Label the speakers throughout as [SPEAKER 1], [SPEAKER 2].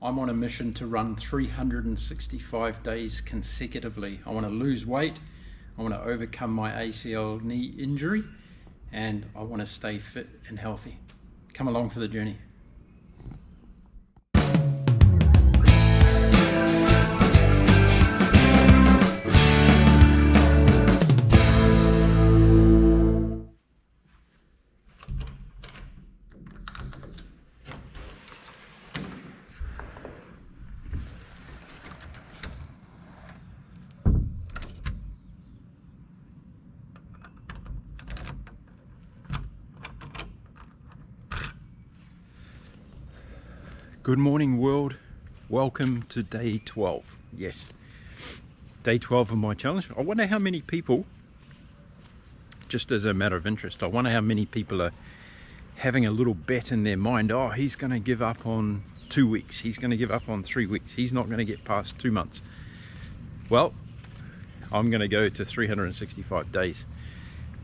[SPEAKER 1] I'm on a mission to run 365 days consecutively. I want to lose weight, I want to overcome my ACL knee injury, and I want to stay fit and healthy. Come along for the journey. Good morning, world. Welcome to day 12. Yes, day 12 of my challenge. I wonder how many people, just as a matter of interest, I wonder how many people are having a little bet in their mind. Oh, he's going to give up on 2 weeks. He's going to give up on 3 weeks. He's not going to get past 2 months. Well, I'm going to go to 365 days.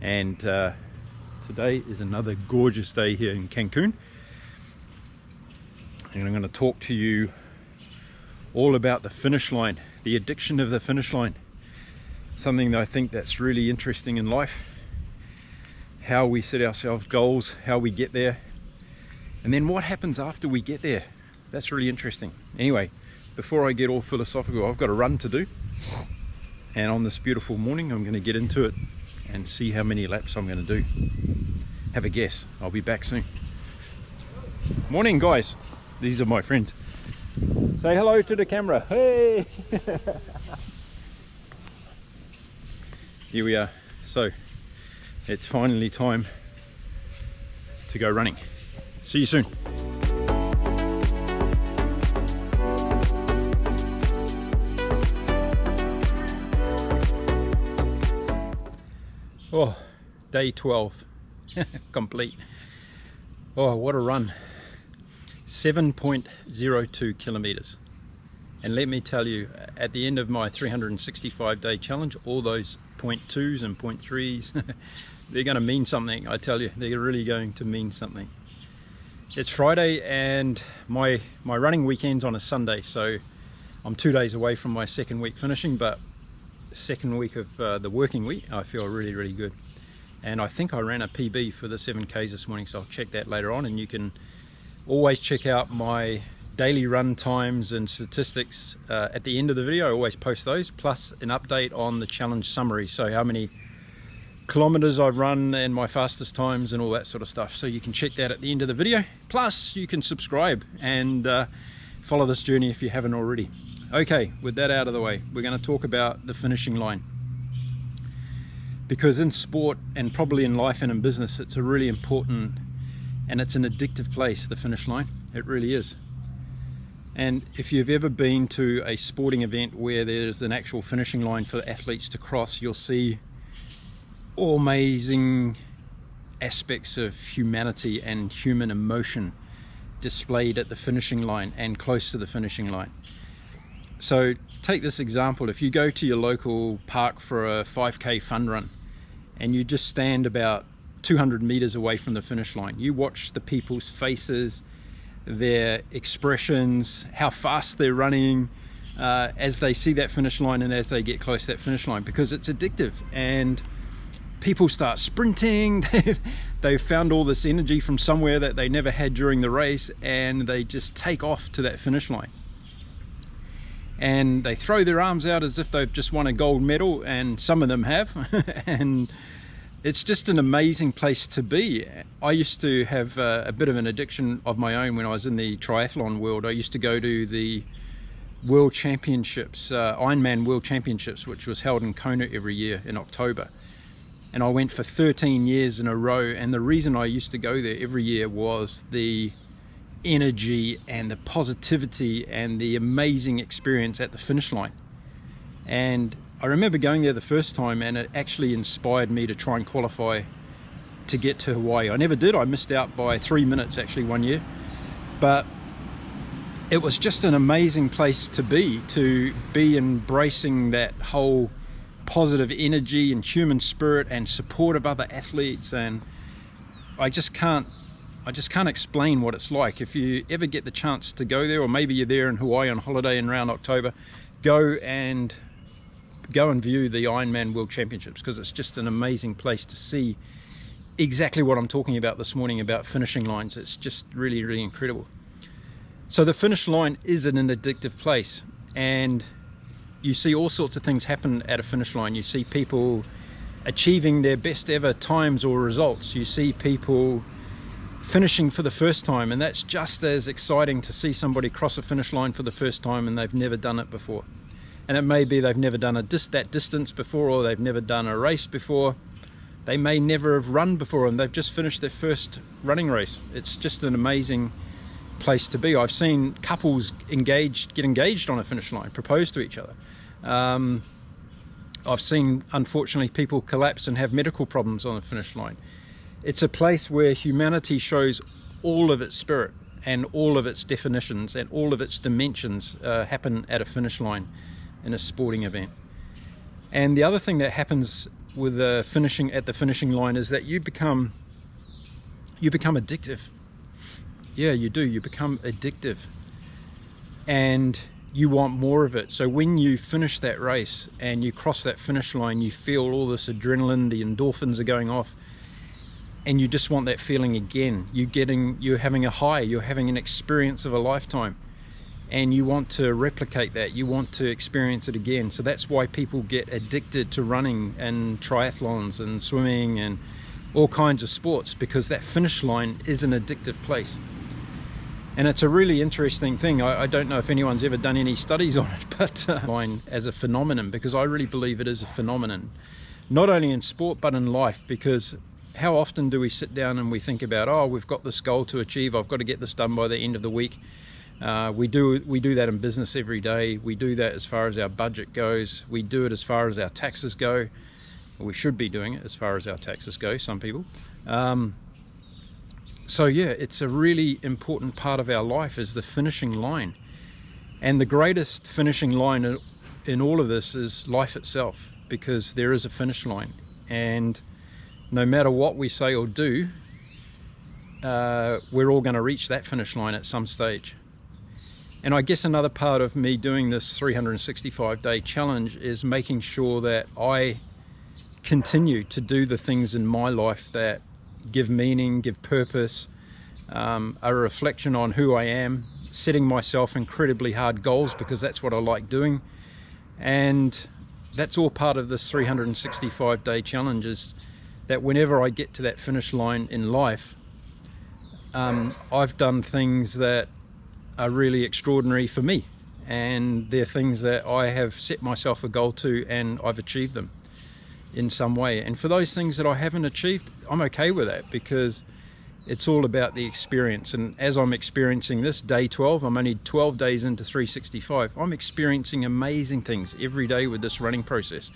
[SPEAKER 1] And today is another gorgeous day here in Cancun. And I'm going to talk to you all about the finish line, the addiction of the finish line. Something that I think that's really interesting in life. How we set ourselves goals, how we get there, and then what happens after we get there. That's really interesting. Anyway, before I get all philosophical, I've got a run to do. And on this beautiful morning, I'm going to get into it and see how many laps I'm going to do. Have a guess. I'll be back soon. Morning, guys. These are my friends. Say hello to the camera. Hey! Here we are. So, it's finally time to go running. See you soon. Oh, day 12. Complete. Oh, what a run. 7.02 kilometers, and let me tell you, at the end of my 365 day challenge, all those 0.2s and 0.3s they're going to mean something. I tell you, they're really going to mean something. It's Friday and my running weekend's on a Sunday, so I'm 2 days away from my second week finishing, but second week of the working week I feel really good. And I think I ran a PB for the 7Ks this morning, so I'll check that later on. And you can always check out my daily run times and statistics at the end of the video. I always post those, plus an update on the challenge summary, so how many kilometers I've run and my fastest times and all that sort of stuff. So you can check that at the end of the video. Plus you can subscribe and follow this journey if you haven't already. Okay, with that out of the way, we're going to talk about the finishing line, because in sport and probably in life and in business, it's a really important and it's an addictive place, the finish line. It really is. And if you've ever been to a sporting event where there's an actual finishing line for athletes to cross, you'll see all amazing aspects of humanity and human emotion displayed at the finishing line and close to the finishing line. So take this example. If you go to your local park for a 5K fun run and you just stand about 200 meters away from the finish line, you watch the people's faces, their expressions, how fast they're running as they see that finish line and as they get close to that finish line, because it's addictive. And people start sprinting. They've found all this energy from somewhere that they never had during the race, and they just take off to that finish line. And they throw their arms out as if they've just won a gold medal, and some of them have. And it's just an amazing place to be. I used to have a bit of an addiction of my own when I was in the triathlon world. I used to go to the World Championships, Ironman World Championships, which was held in Kona every year in October. And I went for 13 years in a row. And the reason I used to go there every year was the energy and the positivity and the amazing experience at the finish line. And I remember going there the first time, and it actually inspired me to try and qualify to get to Hawaii. I never did. I missed out by 3 minutes actually one year, but it was just an amazing place to be embracing that whole positive energy and human spirit and support of other athletes. And I I just can't explain what it's like. If you ever get the chance to go there, or maybe you're there in Hawaii on holiday in around October, go and view the Ironman World Championships, because it's just an amazing place to see exactly what I'm talking about this morning about finishing lines. It's just really, really incredible. So the finish line is an addictive place, and you see all sorts of things happen at a finish line. You see people achieving their best ever times or results. You see people finishing for the first time, and that's just as exciting to see somebody cross a finish line for the first time and they've never done it before. And it may be they've never done that distance before, or they've never done a race before. They may never have run before, and they've just finished their first running race. It's just an amazing place to be. I've seen couples get engaged on a finish line, propose to each other. I've seen, unfortunately, people collapse and have medical problems on the finish line. It's a place where humanity shows all of its spirit and all of its definitions and all of its dimensions happen at a finish line in a sporting event. And the other thing that happens with finishing at the finishing line is that you become addictive. Yeah, you do. You become addictive, and you want more of it. So when you finish that race and you cross that finish line, you feel all this adrenaline, the endorphins are going off, and you just want that feeling again. You're having a high, you're having an experience of a lifetime, and you want to replicate that. You want to experience it again. So that's why people get addicted to running and triathlons and swimming and all kinds of sports, because that finish line is an addictive place. And it's a really interesting thing. I don't know if anyone's ever done any studies on it, but line as a phenomenon, because I really believe it is a phenomenon, not only in sport but in life. Because how often do we sit down and we think about, oh, we've got this goal to achieve, I've got to get this done by the end of the week. We do that in business every day. We do that as far as our budget goes. We do it as far as our taxes go. We should be doing it as far as our taxes go, some people. So yeah, it's a really important part of our life, is the finishing line. And the greatest finishing line in all of this is life itself, because there is a finish line. And no matter what we say or do, we're all going to reach that finish line at some stage. And I guess another part of me doing this 365-day challenge is making sure that I continue to do the things in my life that give meaning, give purpose, are a reflection on who I am, setting myself incredibly hard goals, because that's what I like doing. And that's all part of this 365-day challenge, is that whenever I get to that finish line in life, I've done things that are really extraordinary for me, and they're things that I have set myself a goal to, and I've achieved them in some way. And for those things that I haven't achieved, I'm okay with that, because it's all about the experience. And as I'm experiencing this day 12, I'm only 12 days into 365, I'm experiencing amazing things every day with this running process,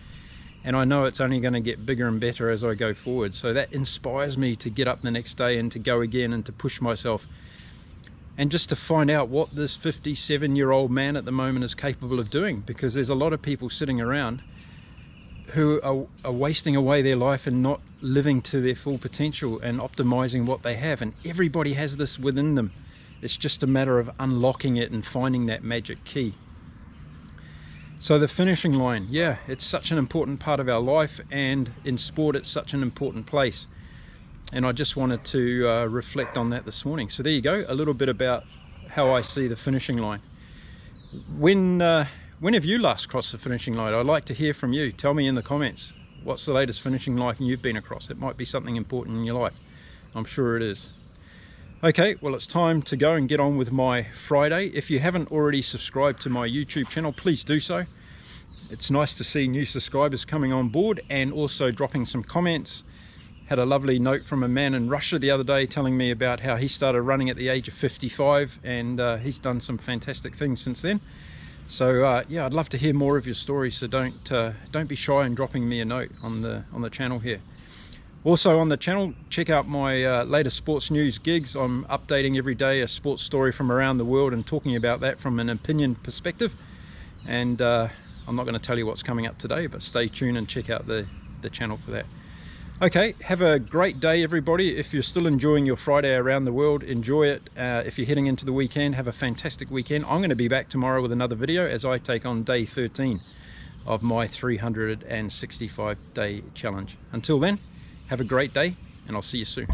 [SPEAKER 1] and I know it's only going to get bigger and better as I go forward. So that inspires me to get up the next day and to go again and to push myself, and just to find out what this 57-year-old man at the moment is capable of doing. Because there's a lot of people sitting around who are wasting away their life and not living to their full potential and optimizing what they have. And everybody has this within them. It's just a matter of unlocking it and finding that magic key. So the finishing line, yeah, it's such an important part of our life, and in sport it's such an important place. And I just wanted to reflect on that this morning. So there you go, a little bit about how I see the finishing line. When have you last crossed the finishing line? I'd like to hear from you. Tell me in the comments, what's the latest finishing line you've been across? It might be something important in your life. I'm sure it is. Okay, well, it's time to go and get on with my Friday. If you haven't already subscribed to my YouTube channel, please do so. It's nice to see new subscribers coming on board and also dropping some comments. Had a lovely note from a man in Russia the other day telling me about how he started running at the age of 55, and he's done some fantastic things since then. So yeah, I'd love to hear more of your stories, so don't be shy in dropping me a note on the channel here. Also on the channel, check out my latest sports news gigs. I'm updating every day a sports story from around the world and talking about that from an opinion perspective. And I'm not going to tell you what's coming up today, but stay tuned and check out the channel for that. Okay, have a great day everybody. If you're still enjoying your Friday around the world, enjoy it. If you're heading into the weekend, have a fantastic weekend. I'm going to be back tomorrow with another video as I take on day 13 of my 365 day challenge. Until then, have a great day and I'll see you soon.